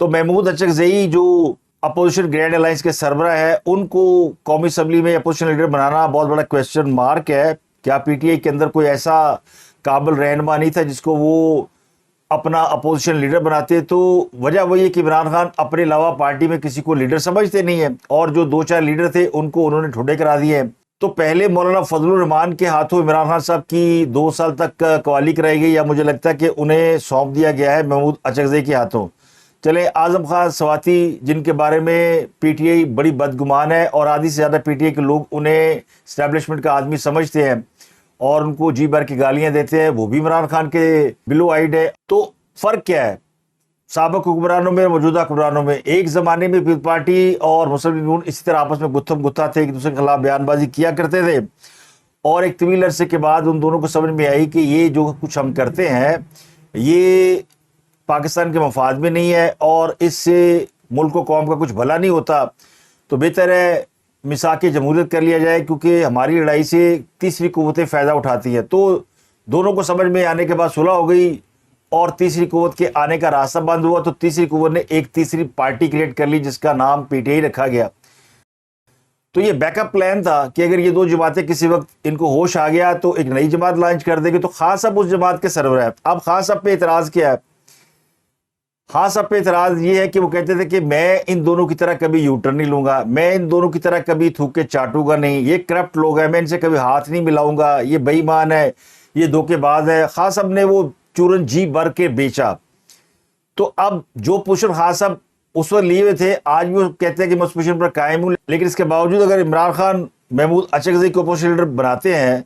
تو محمود اچکزئی جو opposition grand alliance کے سربراہ ہے، ان کو قومی اسمبلی میں اپوزیشن لیڈر بنانا بہت بڑا کویسچن مارک ہے. کیا پی ٹی آئی کے اندر کوئی ایسا قابل رہنما نہیں تھا جس کو وہ اپنا اپوزیشن لیڈر بناتے؟ تو وجہ وہی ہے کہ عمران خان اپنے علاوہ پارٹی میں کسی کو لیڈر سمجھتے نہیں ہیں، اور جو 2-4 لیڈر تھے ان کو انہوں نے ٹھوڈے کرا دیے ہیں. تو پہلے مولانا فضل الرحمان کے ہاتھوں عمران خان صاحب کی 2 سال تک قوالی کرائی گئی، یا مجھے لگتا ہے کہ انہیں سونپ دیا گیا ہے محمود اچکزئی کے ہاتھوں. چلیں، اعظم خان سواتی جن کے بارے میں پی ٹی آئی بڑی بدگمان ہے، اور آدھی سے زیادہ پی ٹی آئی کے لوگ انہیں اسٹیبلشمنٹ کا آدمی سمجھتے ہیں اور ان کو جی بھر کی گالیاں دیتے ہیں، وہ بھی عمران خان کے بلو آئیڈ ہے. تو فرق کیا ہے سابق حکمرانوں میں، موجودہ حکمرانوں میں؟ ایک زمانے میں پیپلز پارٹی اور مسلم لیگ نون اسی طرح آپس میں گتھم گتھا تھے، ایک دوسرے کے خلاف بیان بازی کیا کرتے تھے، اور ایک طویل عرصے کے بعد ان دونوں کو سمجھ میں آئی کہ یہ جو کچھ ہم کرتے ہیں یہ پاکستان کے مفاد میں نہیں ہے، اور اس سے ملک و قوم کا کچھ بھلا نہیں ہوتا. تو بہتر ہے میثاق جمہوریت کر لیا جائے، کیونکہ ہماری لڑائی سے تیسری قوتیں فائدہ اٹھاتی ہیں. تو دونوں کو سمجھ میں آنے کے بعد صلح ہو گئی، اور تیسری قوت کے آنے کا راستہ بند ہوا. تو تیسری قوت نے ایک تیسری پارٹی کریٹ کر لی جس کا نام پی ٹی آئی رکھا گیا. تو یہ بیک اپ پلان تھا کہ اگر یہ 2 جماعتیں کسی وقت ان کو ہوش آ گیا تو ایک نئی جماعت لانچ کر دے گی. تو خان صاحب اس جماعت کے سربراہ ہے. اب خان صاحب پہ اعتراض کیا ہے؟ خان صاحب پہ اعتراض یہ ہے کہ وہ کہتے تھے کہ میں ان دونوں کی طرح کبھی یو ٹرن نہیں لوں گا، میں ان دونوں کی طرح کبھی تھوک کے چاٹوں گا نہیں، یہ کرپٹ لوگ ہیں، میں ان سے کبھی ہاتھ نہیں ملاؤں گا، یہ بے ایمان ہے، یہ دھوکے باز ہے. خان صاحب نے وہ چورن جی بھر کے بیچا. تو اب جو پوزیشن خان صاحب اس وقت لیے ہوئے تھے، آج بھی وہ کہتے ہیں کہ میں اس پوزیشن پر قائم ہوں. لیکن اس کے باوجود اگر عمران خان محمود اچکزئی کو اپوزیشن لیڈر بناتے ہیں،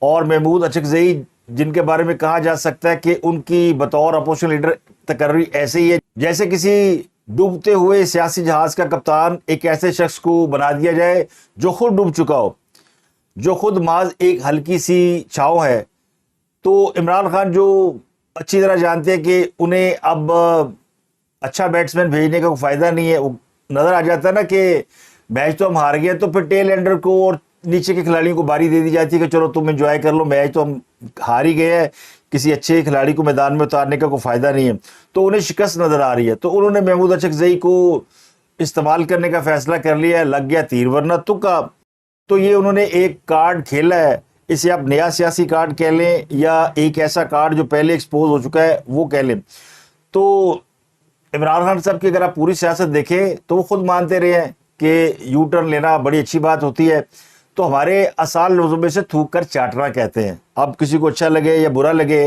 اور محمود اچکزئی جن کے بارے میں کہا جا سکتا ہے کہ ان کی بطور اپوزیشن لیڈر تقرری ایسے ہی ہے جیسے کسی ڈوبتے ہوئے سیاسی جہاز کا کپتان ایک ایسے شخص کو بنا دیا جائے جو خود ڈوب چکا ہو، جو خود محض ایک ہلکی سی چھاؤں ہے. تو عمران خان جو اچھی طرح جانتے ہیں کہ انہیں اب اچھا بیٹسمین بھیجنے کا کوئی فائدہ نہیں ہے. وہ نظر آ جاتا ہے نا کہ میچ تو ہم ہار گئے، تو پھر ٹیل اینڈر کو اور نیچے کے کھلاڑیوں کو باری دے دی جاتی ہے کہ چلو تم انجوائے کر لو، میچ تو ہم ہار ہی گئے ہیں، کسی اچھے کھلاڑی کو میدان میں اتارنے کا کوئی فائدہ نہیں ہے. تو انہیں شکست نظر آ رہی ہے. تو انہوں نے محمود اچکزئی کو استعمال کرنے کا فیصلہ کر لیا ہے. لگ گیا تیر ورنہ تکا. تو یہ انہوں نے ایک کارڈ کھیلا ہے، اسے آپ نیا سیاسی کارڈ کہہ لیں یا ایک ایسا کارڈ جو پہلے ایکسپوز ہو چکا ہے وہ کہہ لیں. تو عمران خان صاحب کی اگر آپ پوری سیاست دیکھیں تو وہ خود مانتے رہے ہیں کہ یو ٹرن لینا بڑی اچھی بات ہوتی ہے. تو ہمارے اصال لفظوں میں سے تھوک کر چاٹنا کہتے ہیں. اب کسی کو اچھا لگے یا برا لگے،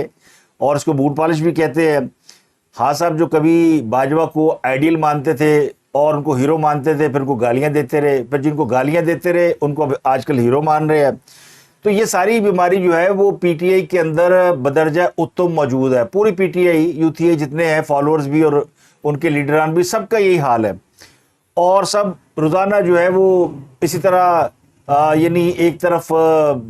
اور اس کو بوٹ پالش بھی کہتے ہیں. خان صاحب جو کبھی باجوہ کو آئیڈیل مانتے تھے اور ان کو ہیرو مانتے تھے، پھر ان کو گالیاں دیتے رہے، پھر جن کو گالیاں دیتے رہے ان کو آج کل ہیرو مان رہے ہیں. تو یہ ساری بیماری جو ہے وہ پی ٹی آئی کے اندر بدرجہ اتم موجود ہے. پوری پی ٹی آئی، یوتھ آئی جتنے ہیں، فالوورز بھی اور ان کے لیڈران بھی، سب کا یہی حال ہے. اور سب روزانہ جو ہے وہ اسی طرح یعنی ایک طرف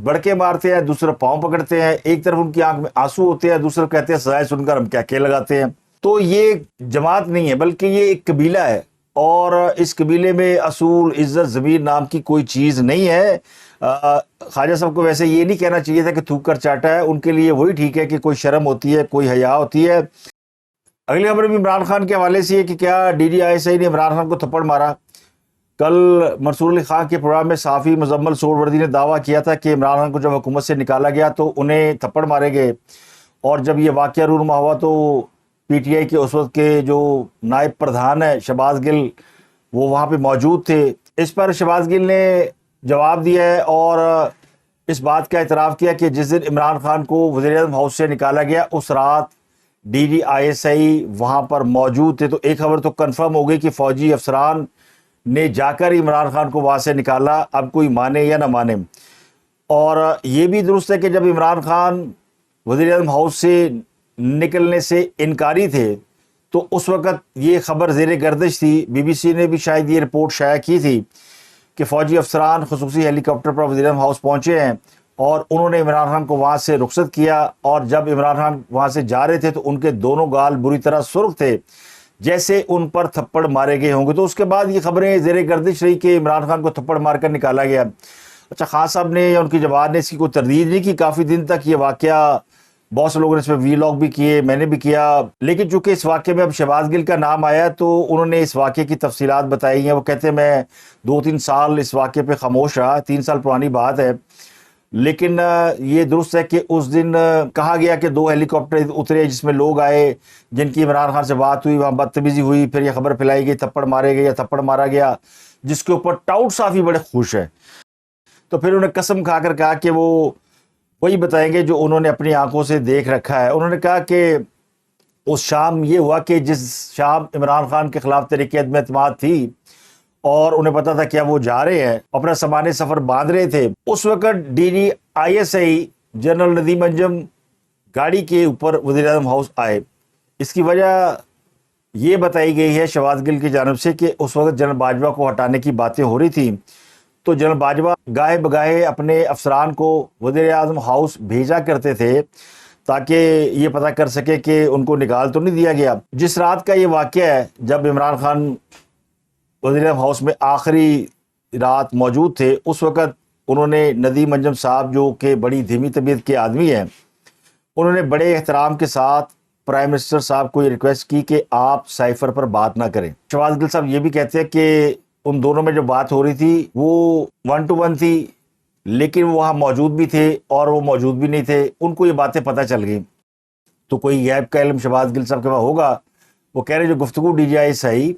بڑکے مارتے ہیں، دوسرا پاؤں پکڑتے ہیں، ایک طرف ان کی آنکھ میں آنسو ہوتے ہیں، دوسرا کہتے ہیں سزائے سن کر ہم کیا کہہ لگاتے ہیں. تو یہ جماعت نہیں ہے بلکہ یہ ایک قبیلہ ہے، اور اس قبیلے میں اصول، عزت، ضمیر نام کی کوئی چیز نہیں ہے. خواجہ صاحب کو ویسے یہ نہیں کہنا چاہیے تھا کہ تھوک کر چاٹا ہے، ان کے لیے وہی ٹھیک ہے کہ کوئی شرم ہوتی ہے، کوئی حیا ہوتی ہے. اگلی خبر بھی عمران خان کے حوالے سے ہے کہ کیا ڈی ڈی آئی نے عمران خان کو تھپڑ مارا. کل منصور علی خان کے پروگرام میں صحافی مزمل سور وردی نے دعویٰ کیا تھا کہ عمران خان کو جب حکومت سے نکالا گیا تو انہیں تھپڑ مارے گئے، اور جب یہ واقعہ رونما ہوا تو پی ٹی آئی کے اس وقت کے جو نائب پردھان ہے شہباز گل، وہ وہاں پہ موجود تھے. اس پر شہباز گل نے جواب دیا ہے اور اس بات کا اعتراف کیا کہ جس دن عمران خان کو وزیر اعظم ہاؤس سے نکالا گیا اس رات D D I S I وہاں پر موجود تھے. تو ایک خبر تو کنفرم ہو گئی کہ فوجی افسران نے جا کر عمران خان کو وہاں سے نکالا، اب کوئی مانے یا نہ مانے. اور یہ بھی درست ہے کہ جب عمران خان وزیر اعظم ہاؤس سے نکلنے سے انکاری تھے تو اس وقت یہ خبر زیر گردش تھی. بی بی سی نے بھی شاید یہ رپورٹ شائع کی تھی کہ فوجی افسران خصوصی ہیلی کاپٹر پر وزیر اعظم ہاؤس پہنچے ہیں اور انہوں نے عمران خان کو وہاں سے رخصت کیا. اور جب عمران خان وہاں سے جا رہے تھے تو ان کے دونوں گال بری طرح سرخ تھے، جیسے ان پر تھپڑ مارے گئے ہوں گے. تو اس کے بعد یہ خبریں زیر گردش رہی کہ عمران خان کو تھپڑ مار کر نکالا گیا. اچھا، خان صاحب نے یا ان کی جماعت نے اس کی کوئی تردید نہیں کی. کافی دن تک یہ واقعہ بہت سے لوگوں نے اس میں وی-لاگ بھی کیے، میں نے بھی کیا، لیکن چونکہ اس واقعے میں اب شہباز گل کا نام آیا تو انہوں نے اس واقعے کی تفصیلات بتائی ہیں۔ وہ کہتے ہیں میں 2-3 سال اس واقعے پہ خاموش رہا، 3 سال پرانی بات ہے، لیکن یہ درست ہے کہ اس دن کہا گیا کہ 2 ہیلی کاپٹر اترے جس میں لوگ آئے جن کی عمران خان سے بات ہوئی، وہاں بدتمیزی ہوئی، پھر یہ خبر پھیلائی گئی تھپڑ مارے گئے یا تھپڑ مارا گیا، جس کے اوپر ٹاؤٹ صافی بڑے خوش ہیں۔ تو پھر انہیں قسم کھا کر کہا کہ وہ وہی بتائیں گے جو انہوں نے اپنی آنکھوں سے دیکھ رکھا ہے۔ انہوں نے کہا کہ اس شام یہ ہوا کہ جس شام عمران خان کے خلاف تحریک عدم اعتماد تھی اور انہیں پتا تھا کہ وہ جا رہے ہیں، اپنا سامان سفر باندھ رہے تھے، اس وقت DGISI جنرل ندیم انجم گاڑی کے اوپر وزیر اعظم ہاؤس آئے۔ اس کی وجہ یہ بتائی گئی ہے شہباز گل کی جانب سے کہ اس وقت جنرل باجوہ کو ہٹانے کی باتیں ہو رہی تھیں، تو جنرل باجوہ گاہے بگاہے اپنے افسران کو وزیر اعظم ہاؤس بھیجا کرتے تھے تاکہ یہ پتہ کر سکے کہ ان کو نکال تو نہیں دیا گیا۔ جس رات کا یہ واقعہ ہے جب عمران خان وزیر اعظم ہاؤس میں آخری رات موجود تھے، اس وقت انہوں نے ندیم انجم صاحب جو کہ بڑی دھیمی طبیعت کے آدمی ہیں، انہوں نے بڑے احترام کے ساتھ پرائم منسٹر صاحب کو یہ ریکویسٹ کی کہ آپ سائفر پر بات نہ کریں۔ شہباز گل صاحب یہ بھی کہتے ہیں کہ ان دونوں میں جو بات ہو رہی تھی وہ 1 to 1 تھی، لیکن وہ وہاں موجود بھی تھے اور وہ موجود بھی نہیں تھے، ان کو یہ باتیں پتہ چل گئیں۔ تو کوئی غیب کا علم شہباز گل صاحب کے وہاں ہوگا۔ وہ کہہ رہے جو گفتگو DGISI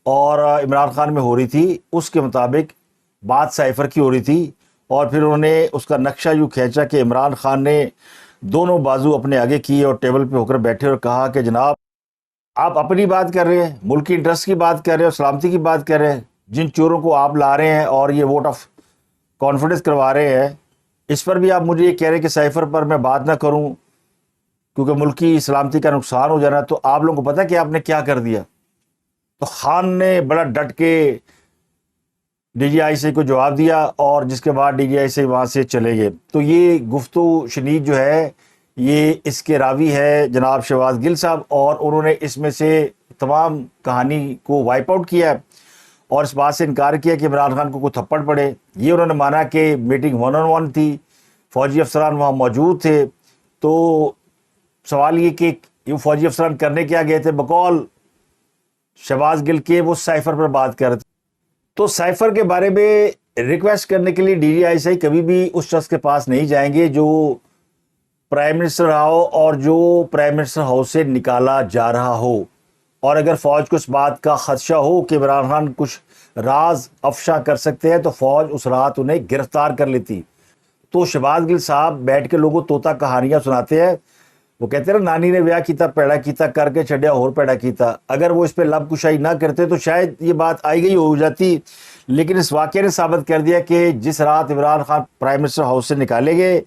اور عمران خان میں ہو رہی تھی اس کے مطابق بات سائفر کی ہو رہی تھی، اور پھر انہوں نے اس کا نقشہ یوں کھینچا کہ عمران خان نے دونوں بازو اپنے آگے کیے اور ٹیبل پہ ہو کر بیٹھے اور کہا کہ جناب آپ اپنی بات کر رہے ہیں، ملکی انٹرسٹ کی بات کر رہے ہیں اور سلامتی کی بات کر رہے ہیں، جن چوروں کو آپ لا رہے ہیں اور یہ ووٹ آف کانفیڈنس کروا رہے ہیں، اس پر بھی آپ مجھے یہ کہہ رہے ہیں کہ سائفر پر میں بات نہ کروں کیونکہ ملکی سلامتی کا نقصان ہو جانا۔ تو آپ لوگوں کو پتہ کہ آپ نے کیا کر دیا؟ تو خان نے بڑا ڈٹ کے DGISI کو جواب دیا اور جس کے بعد DGISI وہاں سے چلے گئے۔ تو یہ گفتگو شنید جو ہے یہ اس کے راوی ہے جناب شہباز گل صاحب، اور انہوں نے اس میں سے تمام کہانی کو وائپ آؤٹ کیا اور اس بات سے انکار کیا کہ عمران خان کو کوئی تھپڑ پڑے۔ یہ انہوں نے مانا کہ میٹنگ 1 on 1 تھی، فوجی افسران وہاں موجود تھے۔ تو سوال یہ کہ یہ فوجی افسران کرنے کیا گئے تھے؟ بقول شہباز گل کے وہ سائفر پر بات کر رہے تھے۔ تو سائفر کے بارے میں ریکویسٹ کرنے کے لیے DGISI کبھی بھی اس شخص کے پاس نہیں جائیں گے جو پرائم منسٹر رہا ہو اور جو پرائم منسٹر ہاؤس سے نکالا جا رہا ہو، اور اگر فوج کو اس بات کا خدشہ ہو کہ عمران خان کچھ راز افشا کر سکتے ہیں تو فوج اس رات انہیں گرفتار کر لیتی۔ تو شہباز گل صاحب بیٹھ کے لوگوں طوطا کہانیاں سناتے ہیں۔ وہ کہتے ہیں نا نانی نے بیاہ کیتا پیڑا کیتا کر کے چھڈیا اور پیڑا کیتا۔ اگر وہ اس پہ لب کشائی نہ کرتے تو شاید یہ بات آئی گئی ہو جاتی، لیکن اس واقعے نے ثابت کر دیا کہ جس رات Imran Khan prime minister house سے نکالے گئے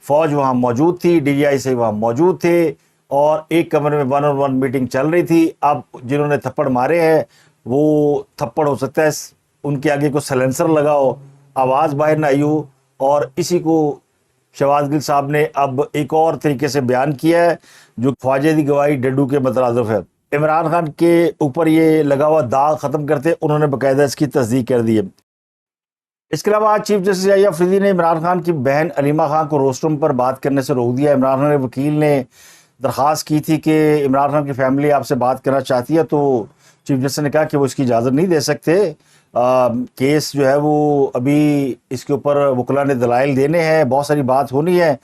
فوج وہاں موجود تھی، DGISI وہاں موجود تھے اور ایک کمرے میں 1 on 1 میٹنگ چل رہی تھی۔ اب جنہوں نے تھپڑ مارے ہیں وہ تھپڑ ہو سکتا ہے ان کے آگے کو سلنسر لگا ہو، آواز باہر نہ آئی ہو، اور اسی کو شہباز گل صاحب نے اب ایک اور طریقے سے بیان کیا ہے جو خواجہ دی گواہی ڈڈو کے مترادف ہے۔ عمران خان کے اوپر یہ لگا ہوا داغ ختم کرتے انہوں نے باقاعدہ اس کی تصدیق کر دی ہے۔ اس کے علاوہ آج چیف جسٹس یحییٰ افریدی نے عمران خان کی بہن علیمہ خان کو روسٹروم پر بات کرنے سے روک دیا۔ عمران خان کے وکیل نے درخواست کی تھی کہ عمران خان کی فیملی آپ سے بات کرنا چاہتی ہے، تو چیف جسٹس نے کہا کہ وہ اس کی اجازت نہیں دے سکتے، کیس جو ہے وہ ابھی اس کے اوپر وکلا نے دلائل دینے ہیں، بہت ساری بات ہونی ہے،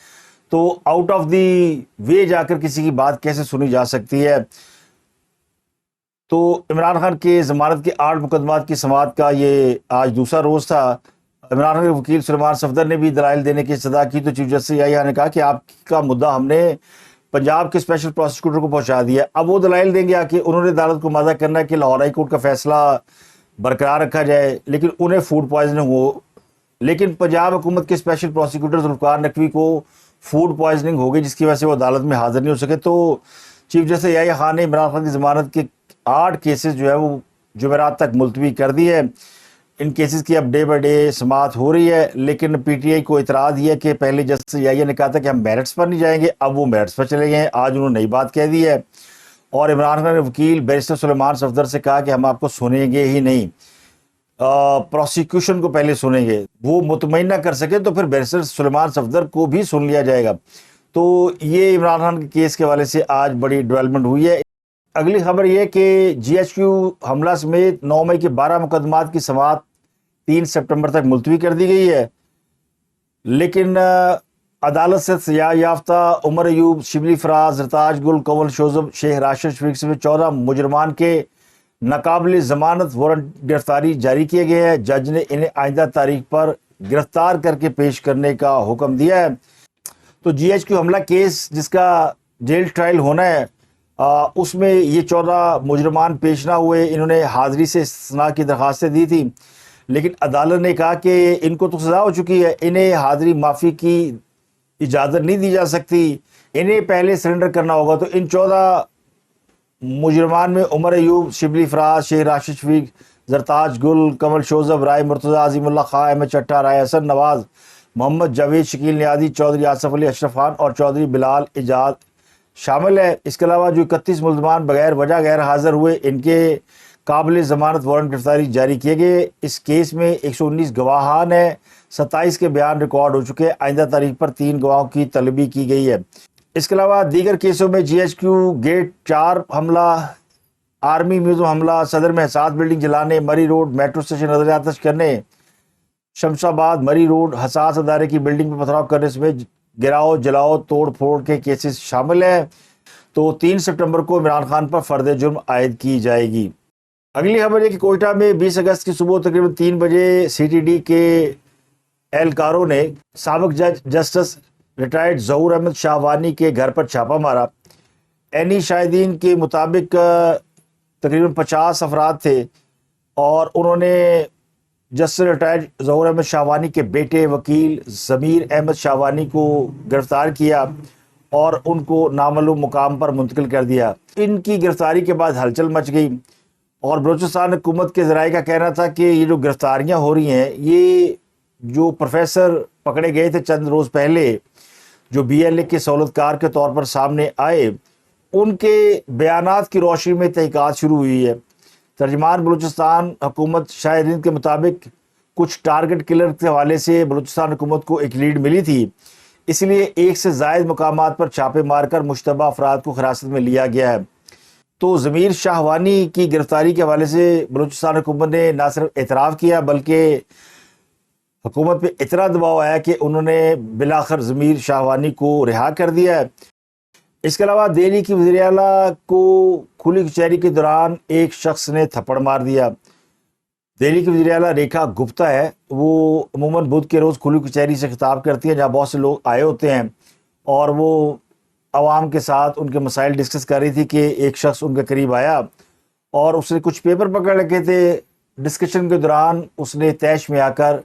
تو آؤٹ آف دی وے جا کر کسی کی بات کیسے سنی جا سکتی ہے۔ تو عمران خان کے ضمانت کے 8 مقدمات کی سماعت کا یہ آج دوسرا روز تھا۔ عمران خان کے وکیل سلیمان صفدر نے بھی دلائل دینے کی استدعا کی، تو چیف جسٹس یحییٰ نے کہا کہ آپ کا مدعا ہم نے پنجاب کے اسپیشل پروسیکیوٹر کو پہنچا دیا، اب وہ دلائل دیں گے کہ انہوں نے عدالت کو مادہ کرنا ہے کہ لاہور ہائی کورٹ کا فیصلہ برقرار رکھا جائے، لیکن انہیں فوڈ پوائزننگ ہو، لیکن پنجاب حکومت کے اسپیشل پروسیکیوٹر ذوالفقار نقوی کو فوڈ پوائزننگ ہو گئی جس کی وجہ سے وہ عدالت میں حاضر نہیں ہو سکے۔ تو چیف جسٹس یحییٰ خان نے عمران خان کی ضمانت کے 8 کیسز جو ہے وہ جمعرات تک ملتوی کر دی ہے۔ ان کیسز کی اب ڈے بائی ڈے سماعت ہو رہی ہے، لیکن پی ٹی آئی کو اعتراض یہ ہے کہ پہلے جسٹس یحییٰ نے کہا تھا کہ ہم میرٹس پر نہیں جائیں گے، اب وہ میرٹس پر چلے گئے ہیں، آج انہوں نے نئی بات کہہ دی ہے۔ اور عمران خان کے وکیل بیرسٹر سلیمان صفدر سے کہا کہ ہم آپ کو سنیں گے ہی نہیں، پروسیکیوشن کو پہلے سنیں گے، وہ مطمئن نہ کر سکے تو پھر بیرسٹر سلیمان صفدر کو بھی سن لیا جائے گا۔ تو یہ عمران خان کے کیس کے حوالے سے آج بڑی ڈیولپمنٹ ہوئی ہے۔ اگلی خبر یہ کہ جی ایچ کیو حملہ سمیت 9 مئی کے 12 مقدمات کی سماعت 3 سپٹمبر تک ملتوی کر دی گئی ہے، لیکن عدالت سے سزا یافتہ عمر ایوب، شبلی فراز، زرتاج گل، کنول شوذب، شیخ راشد شفیق سمیت 14 مجرمان کے ناقابل ضمانت وارنٹ گرفتاری جاری کیے گئے ہیں۔ جج نے انہیں آئندہ تاریخ پر گرفتار کر کے پیش کرنے کا حکم دیا ہے۔ تو جی ایچ کیو حملہ کیس جس کا جیل ٹرائل ہونا ہے، اس میں یہ 14 مجرمان پیش نہ ہوئے۔ انہوں نے حاضری سے استثناء کی درخواستیں دی تھی، لیکن عدالت نے کہا کہ ان کو تو سزا ہو چکی ہے، انہیں حاضری معافی کی اجازت نہیں دی جا سکتی، انہیں پہلے سرنڈر کرنا ہوگا۔ تو ان 14 مجرمان میں عمر ایوب، شبلی فراز، شیخ راشد شفیق، زرتاج گل، کنول شوذب، رائے مرتضی، عظیم اللہ خان، احمد چٹھا، رائے حسن نواز، محمد جاوید، شکیل نیازی، چودھری آصف علی اشرف خان اور چودھری بلال ایجاد شامل ہے۔ اس کے علاوہ جو 31 ملزمان بغیر وجہ غیر حاضر ہوئے، ان کے قابل ضمانت وارنٹ گرفتاری جاری کیے گئے۔ اس کیس میں 119 گواہان ہیں، 27 کے بیان ریکارڈ ہو چکے ہیں۔ آئندہ تاریخ پر 3 گواہوں کی طلبی کی گئی ہے۔ اس کے علاوہ دیگر کیسوں میں جی ایچ کیو گیٹ 4 حملہ، آرمی میوزیم حملہ، صدر میں حساس بلڈنگ جلانے، مری روڈ میٹرو اسٹیشن نظر آتش کرنے، شمس آباد مری روڈ حساس ادارے کی بلڈنگ پر پتھراؤ کرنے سمیت گراؤ، جلاؤ، توڑ پھوڑ کے کیسز شامل ہیں۔ تو 3 سپٹمبر کو عمران خان پر فرد جرم عائد کی جائے گی۔ اگلی خبر یہ کہ کوئٹہ میں 20 اگست کی صبح تقریباً 3 بجے سی ٹی ڈی کے اہلکاروں نے سابق جج جسٹس ریٹائرڈ ظہور احمد شاہوانی کے گھر پر چھاپہ مارا۔ عینی شاہدین کے مطابق تقریباً 50 افراد تھے اور انہوں نے جسٹس ریٹائرڈ ظہور احمد شاہوانی کے بیٹے وکیل ضمیر احمد شاہوانی کو گرفتار کیا اور ان کو نامعلوم مقام پر منتقل کر دیا۔ ان کی گرفتاری کے بعد ہلچل مچ گئی اور بلوچستان حکومت کے ذرائع کا کہنا تھا کہ یہ جو گرفتاریاں ہو رہی ہیں، یہ جو پروفیسر پکڑے گئے تھے چند روز پہلے، جو بی ایل اے کے سہولت کار کے طور پر سامنے آئے، ان کے بیانات کی روشنی میں تحقیقات شروع ہوئی ہے۔ ترجمان بلوچستان حکومت شاہد ہند کے مطابق کچھ ٹارگٹ کلر کے حوالے سے بلوچستان حکومت کو ایک لیڈ ملی تھی، اس لیے 1 سے زائد مقامات پر چھاپے مار کر مشتبہ افراد کو حراست میں لیا گیا ہے۔ تو ضمیر شاہوانی کی گرفتاری کے حوالے سے بلوچستان حکومت نے نہ صرف اعتراف کیا بلکہ حکومت پہ اتنا دباؤ آیا کہ انہوں نے بالآخر ضمیر شاہوانی کو رہا کر دیا ہے۔ اس کے علاوہ دہلی کی وزیر اعلیٰ کو کھلی کچہری کے دوران ایک شخص نے تھپڑ مار دیا۔ دہلی کی وزیر اعلیٰ ریکھا گپتا ہے، وہ عموماً بدھ کے روز کھلی کچہری سے خطاب کرتی ہیں جہاں بہت سے لوگ آئے ہوتے ہیں، اور وہ عوام کے ساتھ ان کے مسائل ڈسکس کر رہی تھی کہ ایک شخص ان کے قریب آیا اور اس نے کچھ پیپر پکڑ رکھے تھے۔ ڈسکشن کے دوران اس نے طیش میں آ کر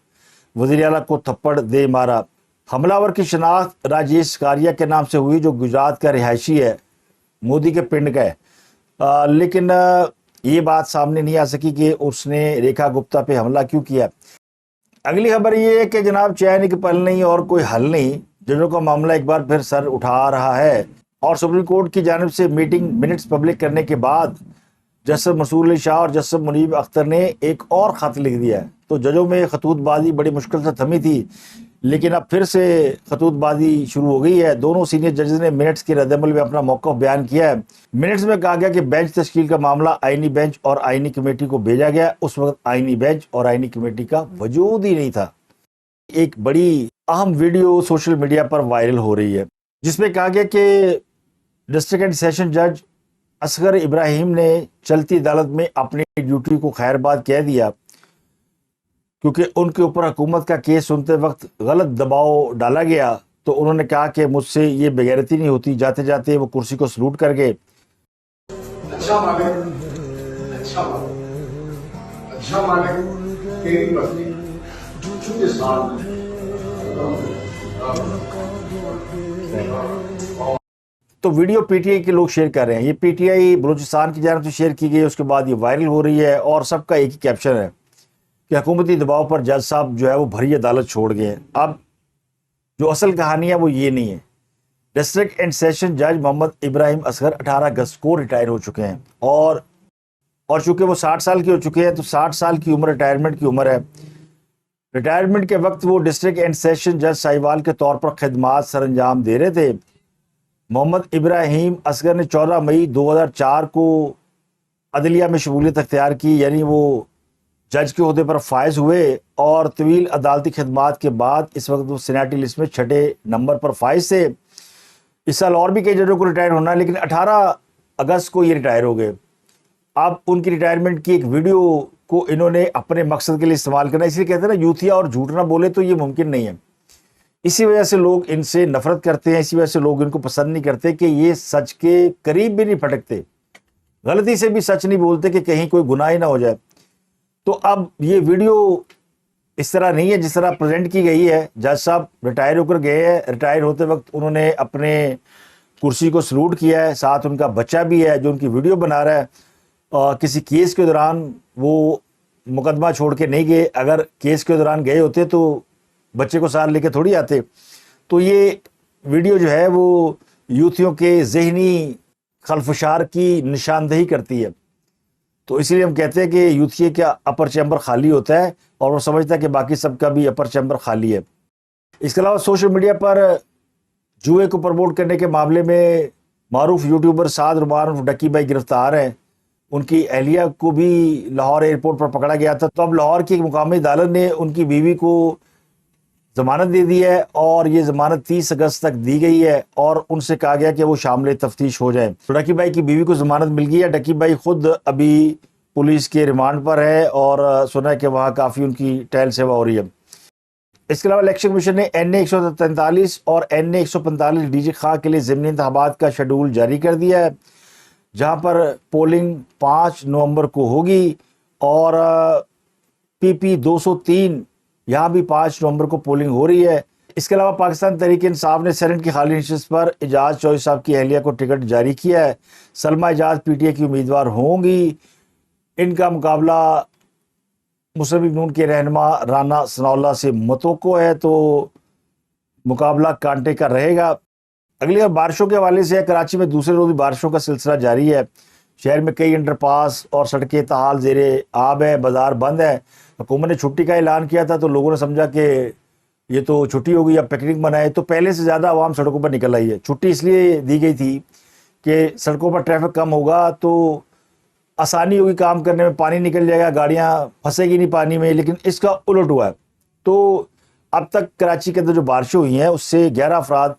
وزیر اعلیٰ کو تھپڑ دے مارا۔ حملہ آور کی شناخت راجیش کاریا کے نام سے ہوئی، جو گجرات کا رہائشی ہے، مودی کے پنڈ کا ہے، لیکن یہ بات سامنے نہیں آ سکی کہ اس نے ریکھا گپتا پہ حملہ کیوں کیا۔ اگلی خبر یہ ہے کہ جناب چین کے پل نہیں اور کوئی حل نہیں، ججوں کا معاملہ ایک بار پھر سر اٹھا رہا ہے، اور سپریم کورٹ کی جانب سے میٹنگ منٹس پبلک کرنے کے بعد جسٹس منصور علی شاہ اور جسٹس منیب اختر نے ایک اور خط لکھ دیا ہے۔ تو ججوں میں خطوط بازی بڑی مشکل سے تھمی تھی، لیکن اب پھر سے خطوط بازی شروع ہو گئی ہے۔ دونوں سینئر ججز نے منٹس کے رد عمل میں اپنا موقف بیان کیا ہے۔ منٹس میں کہا گیا کہ بینچ تشکیل کا معاملہ آئینی بینچ اور آئینی کمیٹی کو بھیجا گیا، اس وقت آئینی بینچ اور آئینی کمیٹی کا وجود ہی نہیں تھا۔ ایک بڑی اہم ویڈیو سوشل میڈیا پر وائرل ہو رہی ہے جس میں کہا گیا کہ ڈسٹرکٹ اینڈ سیشن جج اصغر ابراہیم نے چلتی عدالت میں اپنی ڈیوٹی کو خیر باد کہہ دیا، کیونکہ ان کے اوپر حکومت کا کیس سنتے وقت غلط دباؤ ڈالا گیا۔ تو انہوں نے کہا کہ مجھ سے یہ بغیرتی نہیں ہوتی۔ جاتے جاتے وہ کرسی کو سلوٹ کر گئے۔ اچھا مالک تیری مرضی کے ساتھ تو ویڈیو پی ٹی آئی کے لوگ شیئر کر رہے ہیں، یہ پی ٹی آئی بلوچستان کی جانب سے شیئر کی گئی، اس کے بعد یہ وائرل ہو رہی ہے، اور سب کا ایک ہی کیپشن ہے کہ حکومتی دباؤ پر جج صاحب جو ہے وہ بھری عدالت چھوڑ گئے ہیں۔ اب جو اصل کہانی ہے وہ یہ نہیں ہے۔ ڈسٹرکٹ اینڈ سیشن جج محمد ابراہیم اصغر 18 اگست کو ریٹائر ہو چکے ہیں، اور چونکہ وہ 60 سال کے ہو چکے ہیں تو 60 سال کی عمر ریٹائرمنٹ کی عمر ہے۔ ریٹائرمنٹ کے وقت وہ ڈسٹرکٹ اینڈ سیشن جج ساہیوال کے طور پر خدمات سر انجام دے رہے تھے، محمد ابراہیم اصغر نے 14 مئی 2004 کو عدلیہ میں شمولیت اختیار کی، یعنی وہ جج کے عہدے پر فائز ہوئے اور طویل عدالتی خدمات کے بعد اس وقت وہ سینیٹی لسٹ میں 6 نمبر پر فائز تھے۔ اس سال اور بھی کئی ججوں کو ریٹائر ہونا ہے، لیکن 18 اگست کو یہ ریٹائر ہو گئے۔ اب ان کی ریٹائرمنٹ کی ایک ویڈیو کو انہوں نے اپنے مقصد کے لیے استعمال کرنا، اس لیے کہتے ہیں نا یوتھیا اور جھوٹ نہ بولے تو یہ ممکن نہیں ہے۔ اسی وجہ سے لوگ ان سے نفرت کرتے ہیں، اسی وجہ سے لوگ ان کو پسند نہیں کرتے کہ یہ سچ کے قریب بھی نہیں پھٹکتے، غلطی سے بھی سچ نہیں بولتے کہ کہیں کوئی گناہ ہی نہ ہو جائے۔ تو اب یہ ویڈیو اس طرح نہیں ہے جس طرح پریزنٹ کی گئی ہے۔ جج صاحب ریٹائر ہو کر گئے ہیں، ریٹائر ہوتے وقت انہوں نے اپنے کرسی کو سلوٹ کیا ہے، ساتھ ان کا بچہ بھی ہے جو ان کی ویڈیو بنا رہا ہے۔ کسی کیس کے دوران وہ مقدمہ چھوڑ کے نہیں گئے، اگر کیس کے دوران گئے ہوتے تو بچے کو ساتھ لے کے تھوڑی آتے۔ تو یہ ویڈیو جو ہے وہ یوتھیوں کے ذہنی خلفشار کی نشاندہی کرتی ہے۔ تو اسی لیے ہم کہتے ہیں کہ یوتھیے کا اپر چیمبر خالی ہوتا ہے اور وہ سمجھتا ہے کہ باقی سب کا بھی اپر چیمبر خالی ہے۔ اس کے علاوہ سوشل میڈیا پر جوئے کو پروموٹ کرنے کے معاملے میں معروف یوٹیوبر سعد رمان ڈکی بھائی گرفتار ہیں۔ ان کی اہلیہ کو بھی لاہور ایئرپورٹ پر پکڑا گیا تھا، تو اب لاہور کی ایک مقامی عدالت نے ان کی بیوی کو ضمانت دے دی ہے اور یہ ضمانت 30 اگست تک دی گئی ہے اور ان سے کہا گیا کہ وہ شامل تفتیش ہو جائیں۔ تو ڈکی بھائی کی بیوی کو ضمانت مل گئی ہے۔ ڈکی بھائی خود ابھی پولیس کے ریمانڈ پر ہے اور سنا ہے کہ وہاں کافی ان کی ٹہل سیوا ہو رہی ہے۔ اس کے علاوہ الیکشن کمیشن نے NA 143 اور NA 145 ڈی جی خواہ کے لیے ضمنی انتخابات کا شیڈول جاری کر دیا ہے، جہاں پر پولنگ 5 نومبر کو ہوگی اور PP 203 یہاں بھی 5 نومبر کو پولنگ ہو رہی ہے۔ اس کے علاوہ پاکستان تحریک انصاف نے سینٹ کی خالی نشست پر اعجاز چوہدری صاحب کی اہلیہ کو ٹکٹ جاری کیا ہے۔ سلمہ اعجاز PTI کی امیدوار ہوں گی۔ ان کا مقابلہ مسلم لیگ نون کے رہنما رانا ثناء اللہ سے متوقع ہے، تو مقابلہ کانٹے کا رہے گا۔ اگلی اور بارشوں کے حوالے سے کراچی میں دوسرے روز بارشوں کا سلسلہ جاری ہے۔ شہر میں کئی انڈر پاس اور سڑکیں تاحال زیر آب ہیں، بازار بند ہیں۔ حکومت نے چھٹی کا اعلان کیا تھا تو لوگوں نے سمجھا کہ یہ تو چھٹی ہوگی، اب پکنک منائے، تو پہلے سے زیادہ عوام سڑکوں پر نکل آئی ہے۔ چھٹی اس لیے دی گئی تھی کہ سڑکوں پر ٹریفک کم ہوگا تو آسانی ہوگی کام کرنے میں، پانی نکل جائے گا، گاڑیاں پھنسے گی نہیں پانی میں، لیکن اس کا الٹ ہوا ہے۔ تو اب تک کراچی کے اندر جو بارشیں ہوئی ہیں اس سے 11 افراد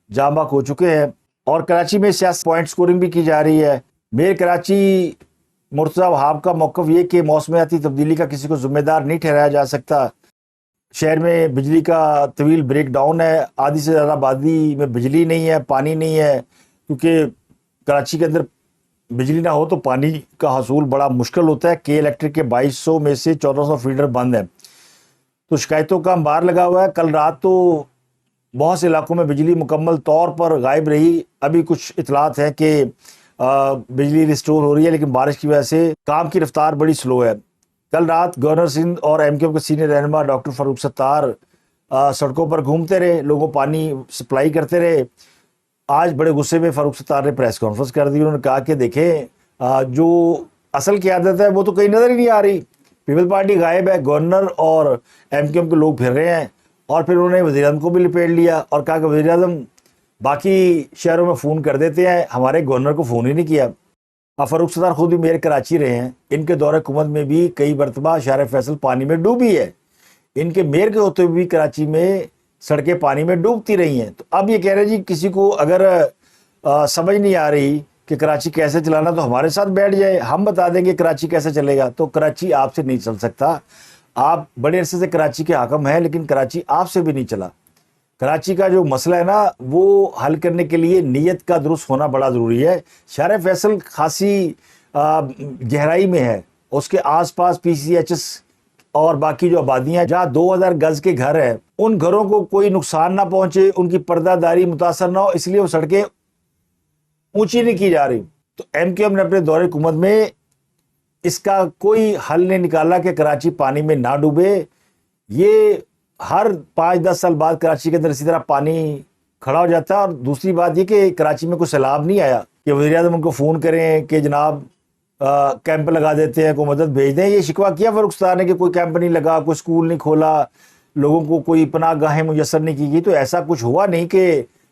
جاں بحق ہو چکے ہیں اور کراچی میں سیاسی پوائنٹ سکورنگ بھی کی جا رہی ہے۔ میئر کراچی مرتضی وہاب کا موقف یہ کہ موسمیاتی تبدیلی کا کسی کو ذمہ دار نہیں ٹھہرایا جا سکتا۔ شہر میں بجلی کا طویل بریک ڈاؤن ہے، آدھی سے زیادہ آبادی میں بجلی نہیں ہے، پانی نہیں ہے، کیونکہ کراچی کے اندر بجلی نہ ہو تو پانی کا حصول بڑا مشکل ہوتا ہے۔ کے الیکٹرک کے 2200 میں سے 1400 فیڈر بند ہیں، تو شکایتوں کا انبار لگا ہوا ہے۔ کل رات تو بہت سے علاقوں میں بجلی مکمل طور پر غائب رہی۔ ابھی کچھ اطلاعات ہیں کہ بجلی ریسٹور ہو رہی ہے، لیکن بارش کی وجہ سے کام کی رفتار بڑی سلو ہے۔ کل رات گورنر سندھ اور MKM کے سینئر رہنما ڈاکٹر فاروق ستار سڑکوں پر گھومتے رہے، لوگوں پانی سپلائی کرتے رہے۔ آج بڑے غصے میں فاروق ستار نے پریس کانفرنس کر دی۔ انہوں نے کہا کہ دیکھیں جو اصل قیادت ہے وہ تو کہیں نظر ہی نہیں آ رہی، پیپل پارٹی غائب ہے، گورنر اور MKM کے لوگ پھر رہے ہیں۔ اور پھر انہوں نے وزیر اعظم کو بھی لپیٹ لیا اور کہا کہ وزیر اعظم باقی شہروں میں فون کر دیتے ہیں، ہمارے گورنر کو فون ہی نہیں کیا۔ فاروق ستار خود بھی میئر کراچی رہے ہیں، ان کے دور حکومت میں بھی کئی مرتبہ شہر فیصل پانی میں ڈوبی ہے، ان کے میئر کے ہوتے ہوئے بھی کراچی میں سڑکیں پانی میں ڈوبتی رہی ہیں۔ تو اب یہ کہہ رہے جی کسی کو اگر سمجھ نہیں آ رہی کہ کراچی کیسے چلانا تو ہمارے ساتھ بیٹھ جائے، ہم بتا دیں گے کراچی کیسے چلے گا۔ تو کراچی آپ سے نہیں چل سکتا، آپ بڑے عرصے سے کراچی کے حاکم ہیں لیکن کراچی آپ سے بھی نہیں چلا۔ کراچی کا جو مسئلہ ہے نا وہ حل کرنے کے لیے نیت کا درست ہونا بڑا ضروری ہے۔ شہر فیصل خاصی گہرائی میں ہے، اس کے آس پاس PCHS اور باقی جو آبادیاں جہاں 2000 گز کے گھر ہیں، ان گھروں کو کوئی نقصان نہ پہنچے، ان کی پردہ داری متاثر نہ ہو، اس لیے وہ سڑکیں اونچی نہیں کی جا رہی۔ تو MKM نے اپنے دور حکومت میں اس کا کوئی حل نہیں نکالا کہ کراچی پانی میں نہ ڈوبے۔ یہ ہر 5-10 سال بعد کراچی کے اندر اسی طرح پانی کھڑا ہو جاتا ہے۔ اور دوسری بات یہ کہ کراچی میں کوئی سیلاب نہیں آیا کہ وزیر اعظم ان کو فون کریں کہ جناب کیمپ لگا دیتے ہیں، کوئی مدد بھیج دیں۔ یہ شکوہ کیا فاروق ستار نے کہ کوئی کیمپ نہیں لگا، کوئی اسکول نہیں کھولا، لوگوں کو کوئی پناہ گاہیں میسر نہیں کی گئی۔ تو ایسا کچھ ہوا نہیں کہ